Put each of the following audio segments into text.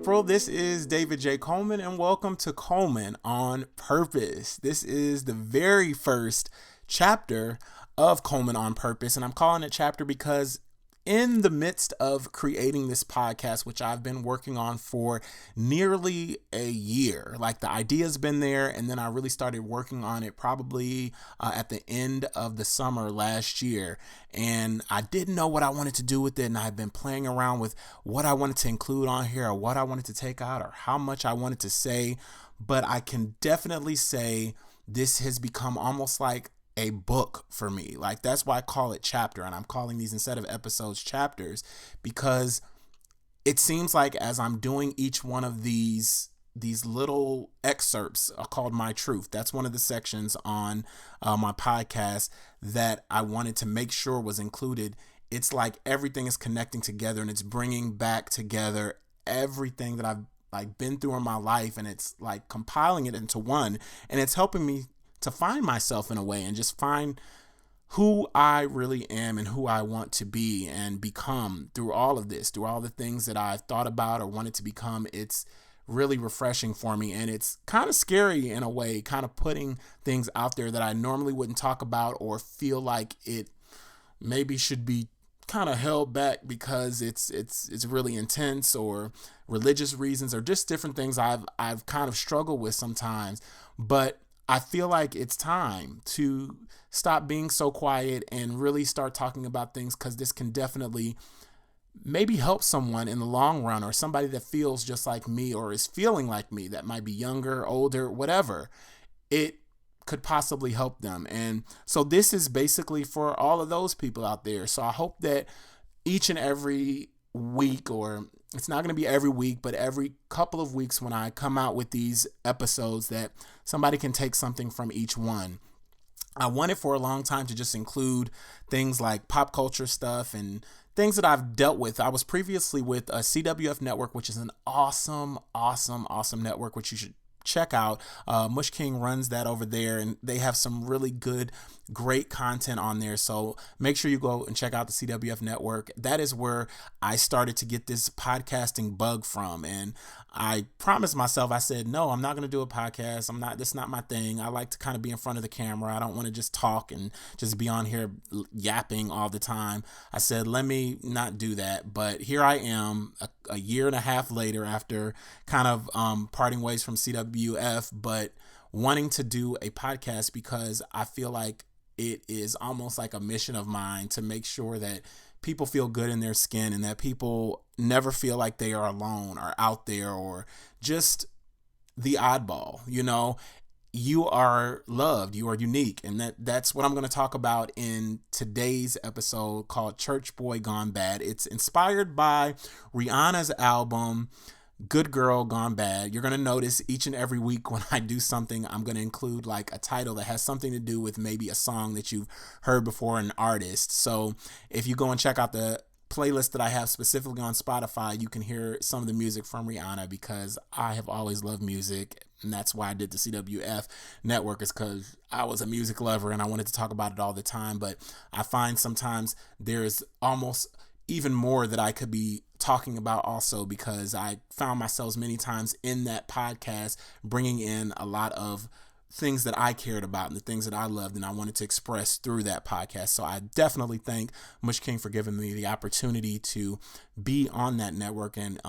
April. This is David J. Coleman, and welcome to Coleman on Purpose. This is the very first chapter of Coleman on Purpose, and I'm calling it chapter because in the midst of creating this podcast, which I've been working on for nearly a year, like the idea's been there, and then I really started working on it probably at the end of the summer last year, and I didn't know what I wanted to do with it, and I've been playing around with what I wanted to include on here or what I wanted to take out or how much I wanted to say, but I can definitely say this has become almost like a book for me. Like, that's why I call it chapter, and I'm calling these, instead of episodes, chapters, because it seems like as I'm doing each one of these little excerpts called My Truth, that's one of the sections on my podcast that I wanted to make sure was included. It's like everything is connecting together, and it's bringing back together everything that I've been through in my life, and it's like compiling it into one, and it's helping me to find myself in a way and just find who I really am and who I want to be and become through all of this, through all the things that I've thought about or wanted to become. It's really refreshing for me, and it's kind of scary in a way, kind of putting things out there that I normally wouldn't talk about or feel like it maybe should be kind of held back because it's really intense, or religious reasons, or just different things I've kind of struggled with sometimes. But I feel like it's time to stop being so quiet and really start talking about things, because this can definitely maybe help someone in the long run, or somebody that feels just like me or is feeling like me, that might be younger, older, whatever. It could possibly help them. And so this is basically for all of those people out there. So I hope that each and every week, or it's not going to be every week, but every couple of weeks when I come out with these episodes, that somebody can take something from each one. I wanted for a long time to just include things like pop culture stuff and things that I've dealt with. I was previously with a CWF network, which is an awesome network, which you should check out. Mush King runs that over there, and they have some really good, great content on there. So make sure you go and check out the CWF network. That is where I started to get this podcasting bug from. And I promised myself, I said, no, I'm not going to do a podcast. This is not my thing. I like to kind of be in front of the camera. I don't want to just talk and just be on here yapping all the time. I said, let me not do that. But here I am a year and a half later, after kind of parting ways from CWF, but wanting to do a podcast because I feel like it is almost like a mission of mine to make sure that people feel good in their skin, and that people never feel like they are alone or out there or just the oddball. You know, you are loved, you are unique. And that's what I'm going to talk about in today's episode, called Church Boy Gone Bad. It's inspired by Rihanna's album, Good Girl Gone Bad. You're going to notice each and every week when I do something, I'm going to include like a title that has something to do with maybe a song that you've heard before, an artist. So if you go and check out the playlist that I have specifically on Spotify, you can hear some of the music from Rihanna, because I have always loved music. And that's why I did the CWF network, is because I was a music lover and I wanted to talk about it all the time. But I find sometimes there's almost even more that I could be talking about also, because I found myself many times in that podcast bringing in a lot of things that I cared about and the things that I loved, and I wanted to express through that podcast. So I definitely thank Mush King for giving me the opportunity to be on that network and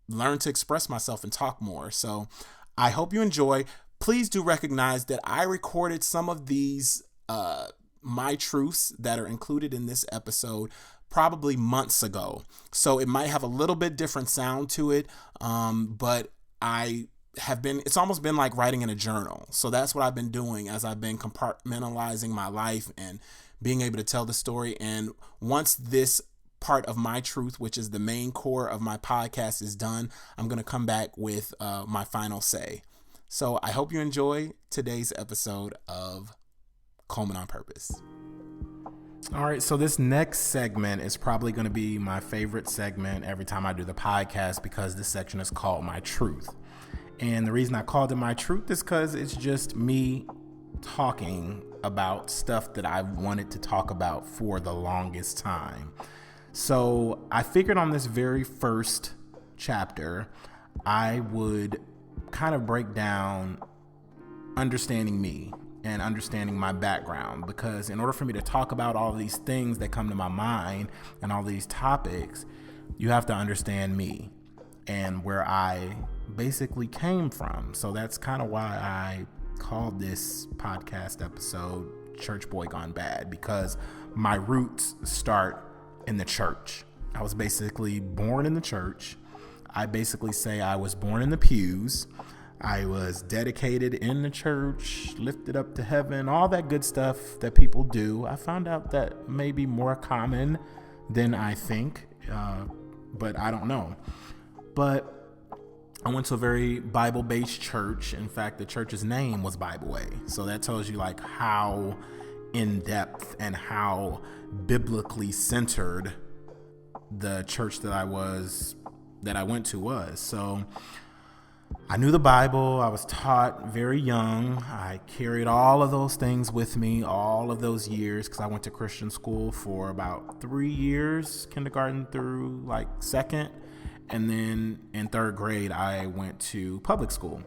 learn to express myself and talk more. So I hope you enjoy. Please do recognize that I recorded some of these My Truths that are included in this episode probably months ago. So it might have a little bit different sound to it, but it's almost been like writing in a journal. So that's what I've been doing as I've been compartmentalizing my life and being able to tell the story. And once this part of My Truth, which is the main core of my podcast, is done, I'm going to come back with my final say. So I hope you enjoy today's episode of Coleman on Purpose. All right, so this next segment is probably going to be my favorite segment every time I do the podcast, because this section is called My Truth. And the reason I called it My Truth is because it's just me talking about stuff that I've wanted to talk about for the longest time. So I figured on this very first chapter, I would kind of break down understanding me and understanding my background, because in order for me to talk about all these things that come to my mind and all these topics, you have to understand me and where I basically came from. So that's kind of why I called this podcast episode Church Boy Gone Bad, because my roots start in the church. I was basically born in the church. I basically say I was born in the pews. I was dedicated in the church, lifted up to heaven, all that good stuff that people do. I found out that may be more common than I think, but I don't know. But I went to a very Bible-based church. In fact, the church's name was Bible Way. So that tells you like how in depth and how biblically centered the church that I went to was. So I knew the Bible. I was taught very young. I carried all of those things with me all of those years, because I went to Christian school for about 3 years, kindergarten through like second. And then in third grade, I went to public school.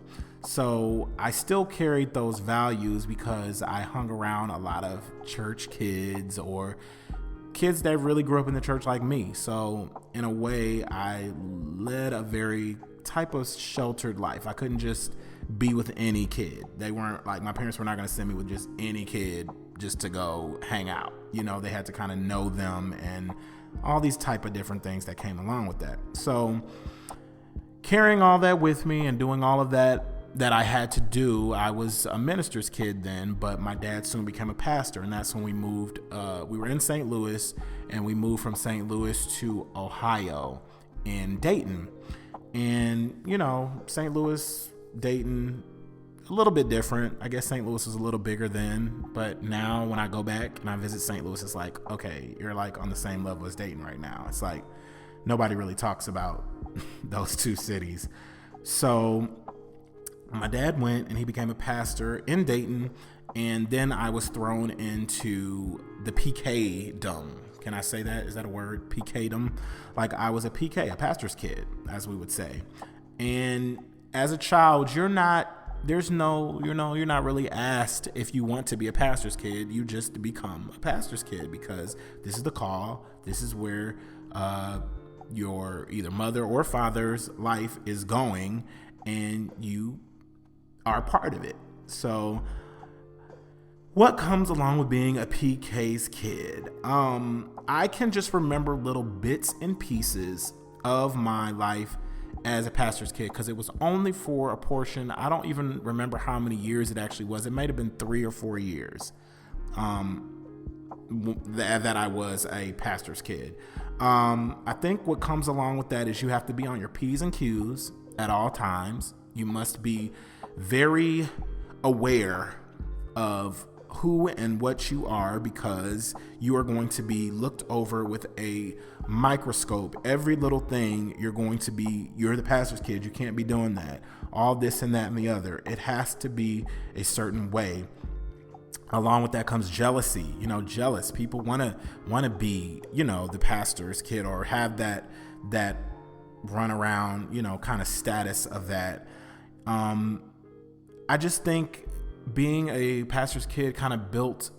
So I still carried those values because I hung around a lot of church kids or kids that really grew up in the church like me. So in a way, I led a very type of sheltered life. I couldn't just be with any kid. They weren't like, my parents were not going to send me with just any kid just to go hang out. You know, they had to kind of know them and all these type of different things that came along with that. So carrying all that with me and doing all of that I had to do. I was a minister's kid then, but my dad soon became a pastor, and that's when we moved. We were in St. Louis, and we moved from St. Louis to Ohio in Dayton. And, you know, St. Louis, Dayton, a little bit different. I guess St. Louis was a little bigger then, but now when I go back and I visit St. Louis, it's like, okay, you're like on the same level as Dayton right now. It's like nobody really talks about those two cities. So my dad went and he became a pastor in Dayton, and then I was thrown into the PK-dom. Can I say that? Is that a word? PK-dom? Like I was a PK, a pastor's kid, as we would say. And as a child, you're not really asked if you want to be a pastor's kid. You just become a pastor's kid because this is the call. This is where your either mother or father's life is going, and you are part of it. So what comes along with being a PKs kid? I can just remember little bits and pieces of my life as a pastor's kid, because it was only for a portion. I don't even remember how many years it actually was. It might have been 3 or 4 years that I was a pastor's kid. I think what comes along with that is you have to be on your P's and Q's at all times. You must be very aware of who and what you are, because you are going to be looked over with a microscope. Every little thing you're the pastor's kid. You can't be doing that. All this and that and the other. It has to be a certain way. Along with that comes jealousy. Jealous people want to be, the pastor's kid, or have that run around, kind of status of that. I just think being a pastor's kid kind of built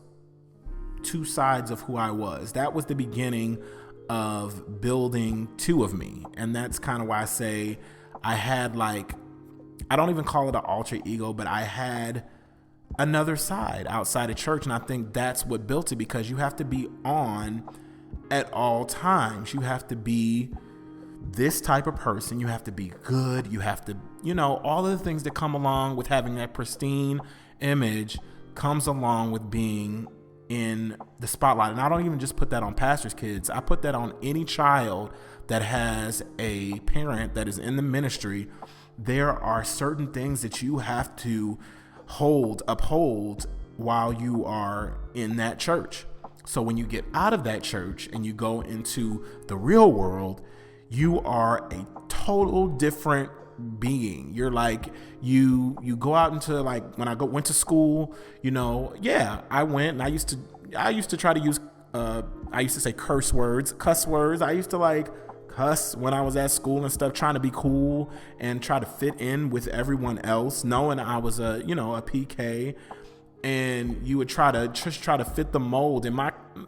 two sides of who I was. That was the beginning of building two of me. And that's kind of why I say I had I don't even call it an alter ego, but I had another side outside of church. And I think that's what built it, because you have to be on at all times. You have to be this type of person. You have to be good. You have to, all of the things that come along with having that pristine image comes along with being in the spotlight. And I don't even just put that on pastors' kids. I put that on any child that has a parent that is in the ministry. There are certain things that you have to uphold while you are in that church. So when you get out of that church and you go into the real world, you are a total different being. You're you go out into when I went to school, I went and I used to try to use I used to say cuss words. I used to cuss when I was at school and stuff, trying to be cool and try to fit in with everyone else, knowing I was a PK, and you would try to fit the mold. And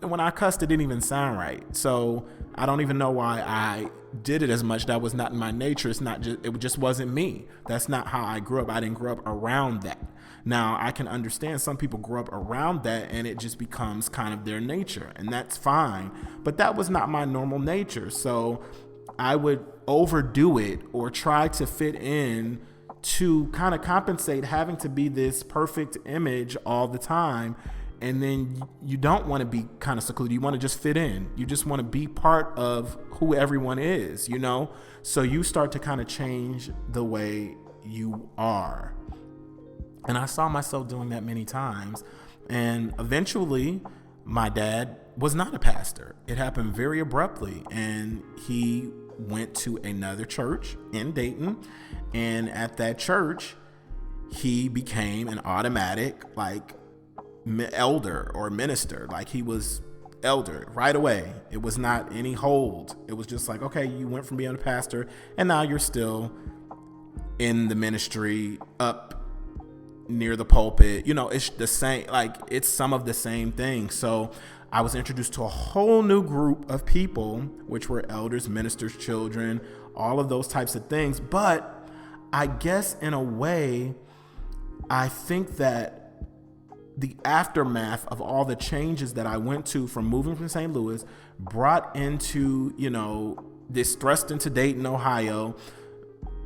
when I cussed, it didn't even sound right. So I don't even know why I did it as much. That was not in my nature. It just wasn't me. That's not how I grew up. I didn't grow up around that. Now, I can understand some people grow up around that and it just becomes kind of their nature, and that's fine. But that was not my normal nature. So I would overdo it or try to fit in to kind of compensate having to be this perfect image all the time. And then you don't want to be kind of secluded. You want to just fit in. You just want to be part of who everyone is, So you start to kind of change the way you are. And I saw myself doing that many times. And eventually, my dad was not a pastor. It happened very abruptly. And he went to another church in Dayton. And at that church, he became an automatic, elder or minister. He was elder right away. It was not any hold. It was just like, okay, you went from being a pastor and now you're still in the ministry up near the pulpit. It's the same, it's some of the same thing. So I was introduced to a whole new group of people, which were elders, ministers, children, all of those types of things. But I guess in a way, I think that the aftermath of all the changes that I went to from moving from St. Louis brought into, this thrust into Dayton, Ohio,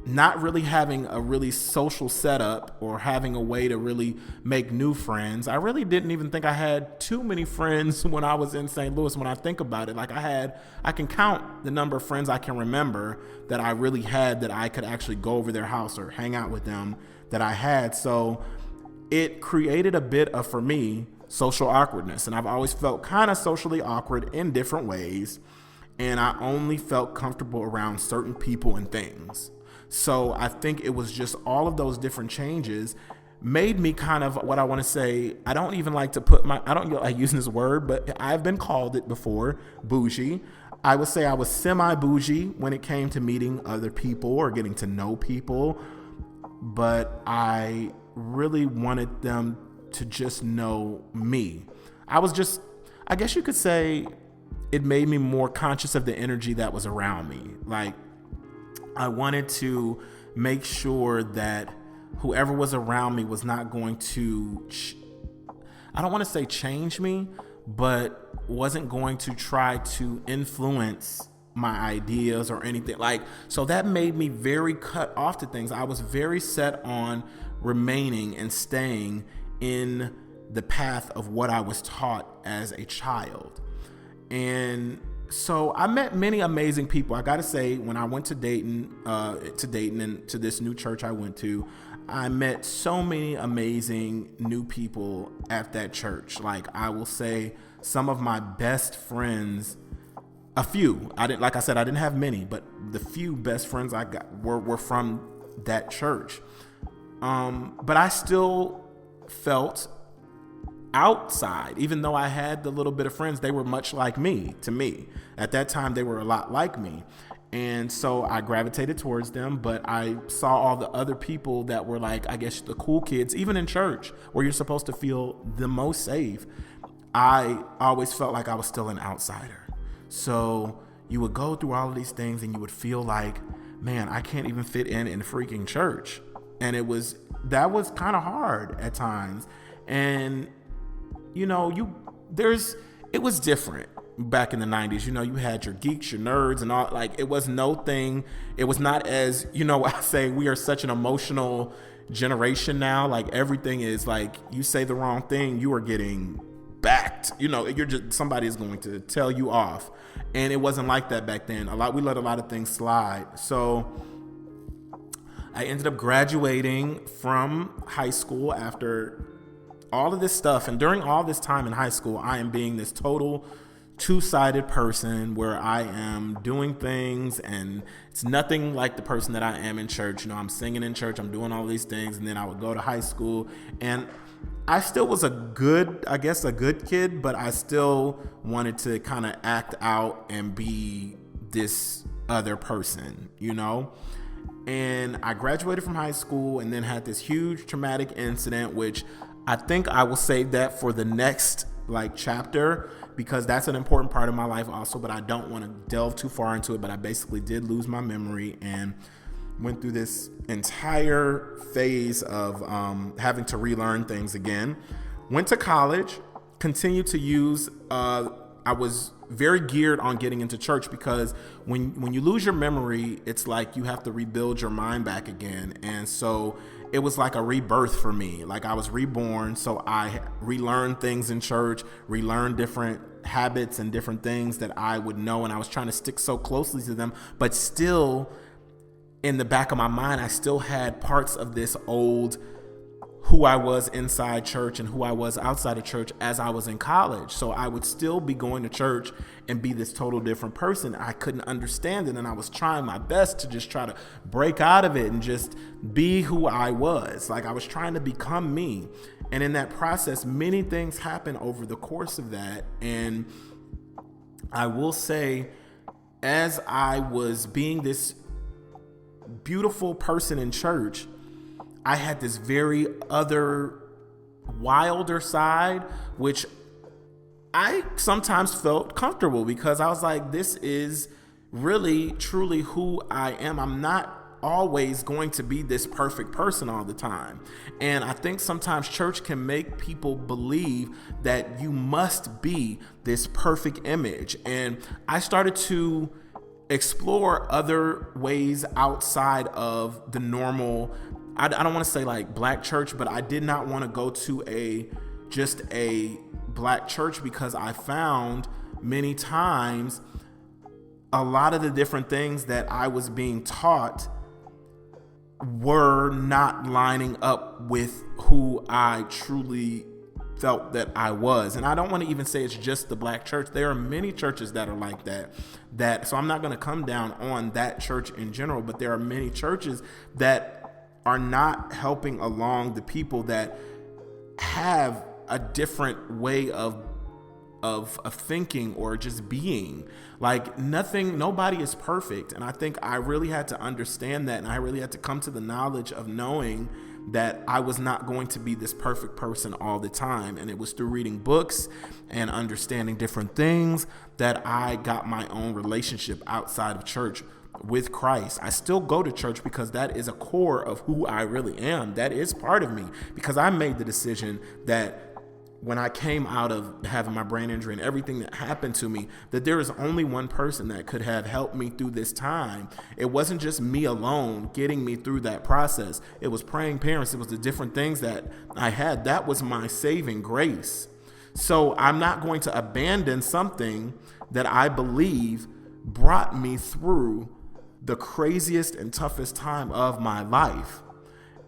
not really having a really social setup or having a way to really make new friends. I really didn't even think I had too many friends when I was in St. Louis. When I think about it, I can count the number of friends I can remember that I really had, that I could actually go over their house or hang out with them, that I had. So it created a bit of, for me, social awkwardness. And I've always felt kind of socially awkward in different ways. And I only felt comfortable around certain people and things. So I think it was just all of those different changes made me kind of, what I want to say, I don't even like to I don't like using this word, but I've been called it before, bougie. I would say I was semi-bougie when it came to meeting other people or getting to know people, but I really wanted them to just know me. I guess you could say it made me more conscious of the energy that was around me. I wanted to make sure that whoever was around me was not going to, I don't want to say change me, but wasn't going to try to influence my ideas or anything. So that made me very cut off to things. I was very set on remaining and staying in the path of what I was taught as a child. And so I met many amazing people. I got to say, when I went to Dayton and to this new church I went to, I met so many amazing new people at that church. I will say some of my best friends, a few, I didn't have many, but the few best friends I got were from that church. But I still felt outside, even though I had the little bit of friends. They were much like me to me. At that time, they were a lot like me. And so I gravitated towards them, but I saw all the other people that were I guess the cool kids, even in church where you're supposed to feel the most safe. I always felt like I was still an outsider. So you would go through all of these things and you would feel like, man, I can't even fit in freaking church. And that was kind of hard at times. And it was different back in the 90s. You had your geeks, your nerds, and all. It was no thing. It was not as, I say we are such an emotional generation now. Everything is you say the wrong thing, you are getting backed. Somebody is going to tell you off. And it wasn't like that back then. We let a lot of things slide. So I ended up graduating from high school after all of this stuff. And during all this time in high school, I am being this total two-sided person where I am doing things and it's nothing like the person that I am in church. I'm singing in church, I'm doing all these things. And then I would go to high school and I still was a good kid, but I still wanted to kind of act out and be this other person, you know? And I graduated from high school and then had this huge traumatic incident, which I think I will save that for the next chapter, because that's an important part of my life also, but I don't want to delve too far into it. But I basically did lose my memory and went through this entire phase of having to relearn things again. Went to college, continued to use, I was very geared on getting into church, because when you lose your memory, it's like you have to rebuild your mind back again. And so it was like a rebirth for me. Like I was reborn. So I relearned things in church, relearned different habits and different things that I would know. And I was trying to stick so closely to them, but still in the back of my mind, I still had parts of this old who I was inside church and who I was outside of church as I was in college. So I would still be going to church and be this total different person. I couldn't understand it. And I was trying my best to just try to break out of it and just be who I was. Like I was trying to become me. And in that process, many things happened over the course of that. And I will say, as I was being this beautiful person in church, I had this very other wilder side, which I sometimes felt comfortable, because I was like, this is really, truly who I am. I'm not always going to be this perfect person all the time. And I think sometimes church can make people believe that you must be this perfect image. And I started to explore other ways outside of the normal. I don't want to say like black church, but I did not want to go to just a black church, because I found many times a lot of the different things that I was being taught were not lining up with who I truly felt that I was. And I don't want to even say it's just the black church. There are many churches that are like that. So I'm not going to come down on that church in general, but there are many churches that are not helping along the people that have a different way of thinking or just being. Like nobody is perfect. And I think I really had to understand that. And I really had to come to the knowledge of knowing that I was not going to be this perfect person all the time. And it was through reading books and understanding different things that I got my own relationship outside of church with Christ. I still go to church because that is a core of who I really am. That is part of me, because I made the decision that when I came out of having my brain injury and everything that happened to me, that there is only one person that could have helped me through this time. It wasn't just me alone getting me through that process. It was praying parents. It was the different things that I had. That was my saving grace. So I'm not going to abandon something that I believe brought me through the craziest and toughest time of my life.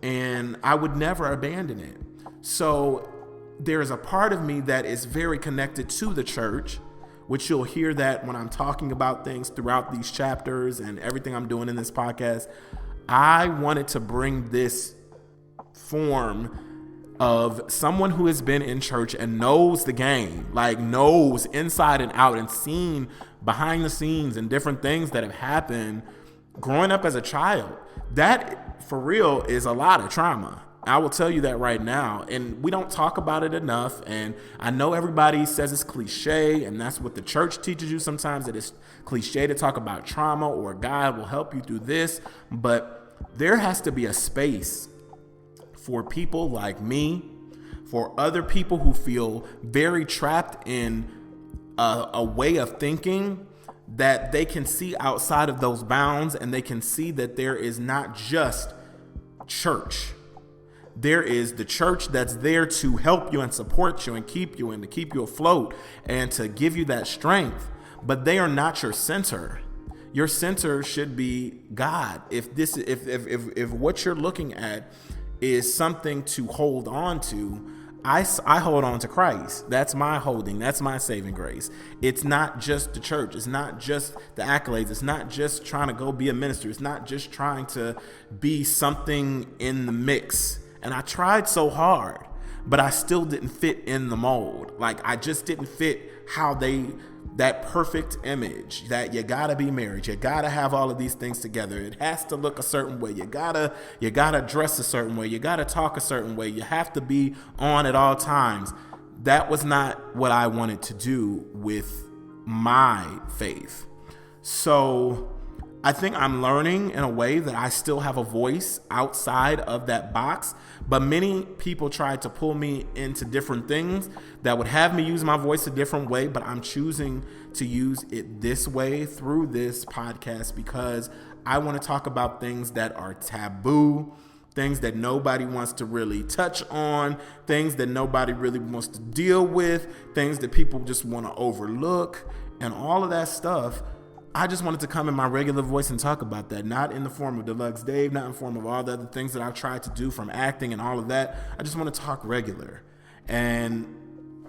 And I would never abandon it. So there is a part of me that is very connected to the church, which you'll hear that when I'm talking about things throughout these chapters and everything I'm doing in this podcast. I wanted to bring this form of someone who has been in church and knows the game, like knows inside and out and seen behind the scenes and different things that have happened growing up as a child. That, for real, is a lot of trauma. I will tell you that right now. And we don't talk about it enough. And I know everybody says it's cliche, and that's what the church teaches you sometimes, that it's cliche to talk about trauma or God will help you through this. But there has to be a space for people like me, for other people who feel very trapped in a way of thinking, that they can see outside of those bounds, and they can see that there is not just church. There is the church that's there to help you and support you and keep you, and to keep you afloat and to give you that strength. But they are not your center. Your center should be God. If what you're looking at is something to hold on to, I hold on to Christ. That's my holding. That's my saving grace. It's not just the church. It's not just the accolades. It's not just trying to go be a minister. It's not just trying to be something in the mix. And I tried so hard, but I still didn't fit in the mold. Like I just didn't fit how they that perfect image that you gotta be married, you gotta have all of these things together, it has to look a certain way, you gotta dress a certain way, you gotta talk a certain way, you have to be on at all times. That was not what I wanted to do with my faith. So I think I'm learning in a way that I still have a voice outside of that box, but many people tried to pull me into different things that would have me use my voice a different way, but I'm choosing to use it this way through this podcast because I want to talk about things that are taboo, things that nobody wants to really touch on, things that nobody really wants to deal with, things that people just want to overlook, and all of that stuff. I just wanted to come in my regular voice and talk about that, not in the form of Deluxe Dave, not in the form of all the other things that I've tried to do from acting and all of that. I just want to talk regular. And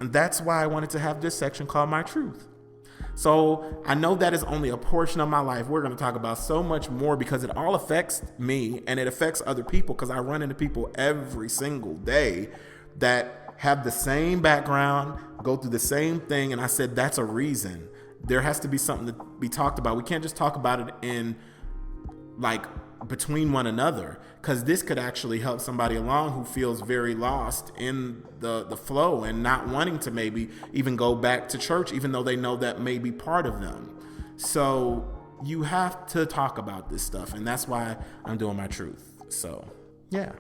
that's why I wanted to have this section called My Truth. So I know that is only a portion of my life. We're going to talk about so much more because it all affects me and it affects other people because I run into people every single day that have the same background, go through the same thing. And I said, that's a reason. There has to be something to be talked about. We can't just talk about it in like between one another, because this could actually help somebody along who feels very lost in the flow and not wanting to maybe even go back to church, even though they know that may be part of them. So you have to talk about this stuff. And that's why I'm doing My Truth. So, yeah.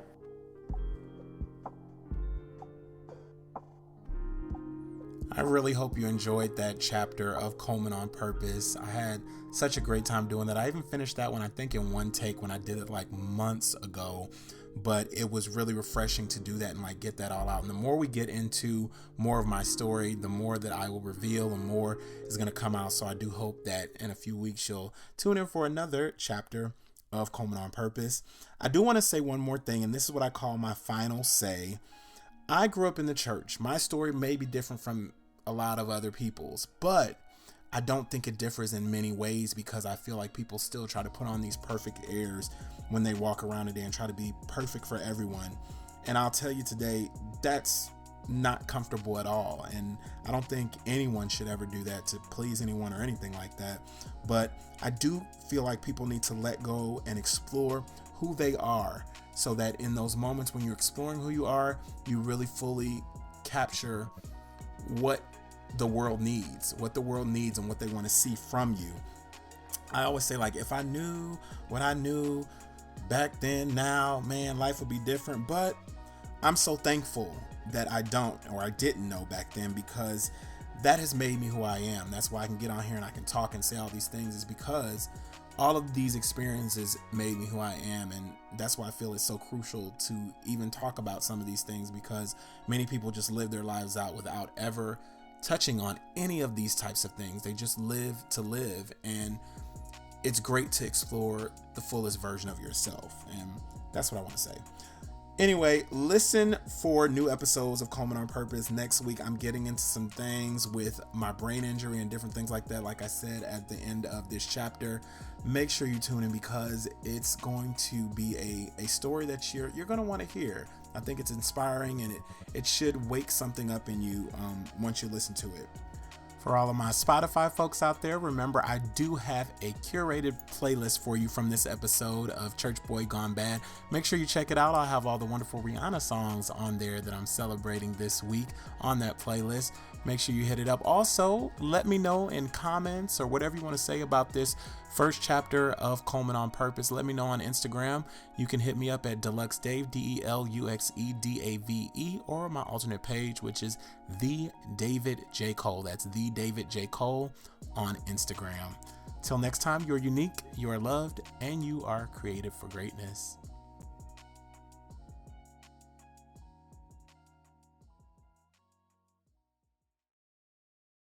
I really hope you enjoyed that chapter of Coleman on Purpose. I had such a great time doing that. I even finished that one, I think, in one take when I did it like months ago. But it was really refreshing to do that and like get that all out. And the more we get into more of my story, the more that I will reveal and more is going to come out. So I do hope that in a few weeks you'll tune in for another chapter of Coleman on Purpose. I do want to say one more thing, and this is what I call my final say. I grew up in the church. My story may be different from a lot of other people's, but I don't think it differs in many ways because I feel like people still try to put on these perfect airs when they walk around today and try to be perfect for everyone. And I'll tell you today, that's not comfortable at all. And I don't think anyone should ever do that to please anyone or anything like that. But I do feel like people need to let go and explore who they are so that in those moments when you're exploring who you are, you really fully capture what the world needs and what they want to see from you. I always say, like, if I knew what I knew back then, now, man, life would be different. But I'm so thankful that I don't, or I didn't know back then, because that has made me who I am. That's why I can get on here and I can talk and say all these things, is because all of these experiences made me who I am. And that's why I feel it's so crucial to even talk about some of these things, because many people just live their lives out without ever touching on any of these types of things. They just live to live. And it's great to explore the fullest version of yourself. And that's what I want to say. Anyway, listen for new episodes of Coleman on Purpose. Next week, I'm getting into some things with my brain injury and different things like that. Like I said at the end of this chapter, make sure you tune in because it's going to be a story that you're going to want to hear. I think it's inspiring and it should wake something up in you once you listen to it. For all of my Spotify folks out there, remember I do have a curated playlist for you from this episode of Church Boy Gone Bad. Make sure you check it out. I'll have all the wonderful Rihanna songs on there that I'm celebrating this week on that playlist. Make sure you hit it up. Also, let me know in comments or whatever you want to say about this first chapter of Coleman on Purpose. Let me know on Instagram. You can hit me up at Deluxe Dave, DeluxeDave, or my alternate page, which is The David J. Cole. That's The David J. Cole on Instagram. Till next time, you're unique, you are loved, and you are created for greatness.